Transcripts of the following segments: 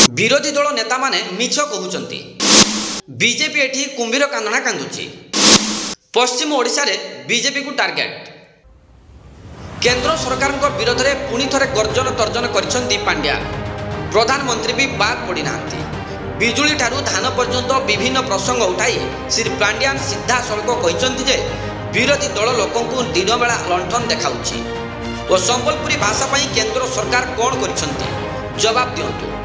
विरोधी दल नेता माने मिछ कहउचंती। बीजेपी एठी कुंभीर कांदना कांदुची। पश्चिम ओडिशा रे बीजेपी को टार्गेट। केंद्र सरकार विरोध में पुणी थे गर्जन तर्जन करिसेंती पांड्या। प्रधानमंत्री भी बाद पड़ी नांती। बिजुली ठारू धान पर्यंत विभिन्न प्रसंग उठाई श्री पांड्यान सीधा सड़क कहते जे विरोधी दल लोकंकु दिन बेला लंठन देखाउछि और संबलपुरी भाषा पाई केंद्र सरकार कौन करिसेंती जवाब दियंतु।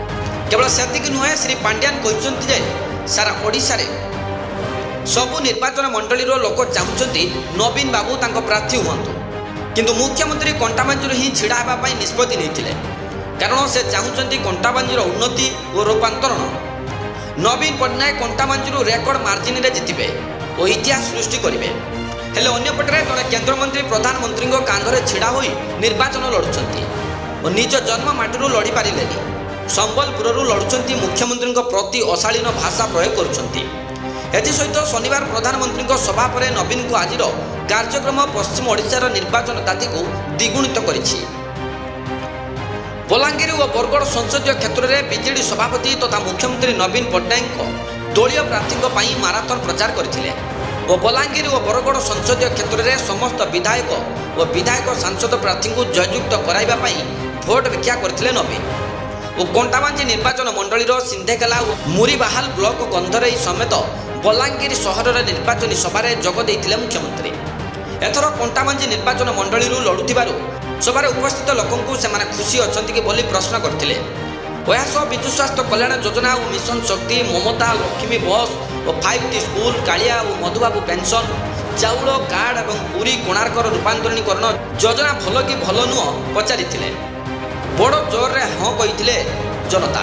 केवल सेतिक नुहे श्री पांड्यान कहते जे सारा ओडिशा रे सबु निर्वाचन मंडली लोक चाहते नवीन बाबू तांको प्रार्थी हुअंतु, किंतु मुख्यमंत्री कंटाबांजीर ही छिड़ा हेबाई निष्पत्ति नहीं, कारण से चाहते कंटाबांजीर उन्नति और रूपांतरण। नवीन पट्टनायक कंटाबांजीर रेकर्ड मार्जिन रे जितिबे और इतिहास सृष्टि करेंगे। हेले अन्यपटे जड़े केन्द्रमंत्री प्रधानमंत्री कांधरे छिड़ा होई निर्वाचन लड़ुंट और निज जन्म माटी लड़ी पारे। संबलपुर लड़ुंट मुख्यमंत्री प्रति अशालीन भाषा प्रयोग कर सहित शनिवार प्रधानमंत्री सभा पर नवीन को आज कार्यक्रम पश्चिम ओडिशार निर्वाचन ताती को द्विगुणित करिछि। बलांगीर और बरगढ़ संसदीय क्षेत्र में बीजेडी सभापति तथा मुख्यमंत्री नवीन पट्टनायक दलीय प्रार्थी माराथन प्रचार करथिले और बलांगीर और बरगढ़ संसदीय क्षेत्र में समस्त विधायक और विधायक सांसद प्रार्थी को जययुक्त कराइबा पई भोट भिक्षा करथिले नवीन। और कंटाबांजी निर्वाचन मंडली सिंधेकेला और मुरीबाहाल ब्लॉक गंधरई समेत बलांगीर सहर निर्वाचन सभार जोग देइथिले मुख्यमंत्री। एथर कंटाबांजी निर्वाचन मंडली लड़ुथिबारु सभार उपस्थित लोकंकु सेमाने खुशी अछंती कि बोली प्रश्न करथिले। ओयासो विजु स्वास्थ्य कल्याण योजना और मिशन शक्ति, ममता लक्ष्मी बस और 5T स्कूल, कालिया और मधुबाबू पेंशन, चाउल कार्ड और पुरी कोणार्कर रूपांतरणीकरण योजना भल कि भल नुह पचारिथिले। बड़ जोर रे हाँ कहिथिले जनता।